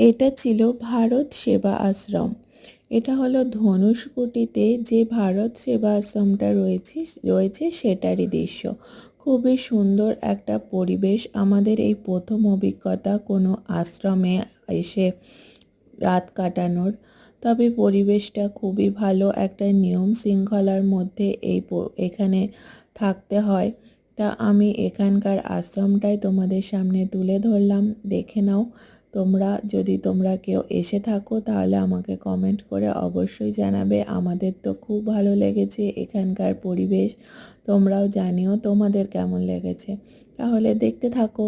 এটা ছিল ভারত সেবা আশ্রম। এটা হলো ধনুষকোটিতে যে ভারত সেবা আশ্রমটা রয়েছে সেটারই দৃশ্য। খুবই সুন্দর একটা পরিবেশ। আমাদের এই প্রথম অভিজ্ঞতা কোনো আশ্রমে এসে রাত কাটানোর। তবে পরিবেশটা খুবই ভালো, একটা নিয়ম শৃঙ্খলার মধ্যে এখানে থাকতে হয়। তা আমি এখানকার আশ্রমটাই তোমাদের সামনে তুলে ধরলাম, দেখে নাও। যদি তোমরা কেউ এসে থাকো তাহলে আমাকে কমেন্ট করে অবশ্যই জানাবে। আমাদের তো খুব ভালো লেগেছে এখানকার পরিবেশ, তোমরাও জানিও তোমাদের কেমন লেগেছে। তাহলে দেখতে থাকো।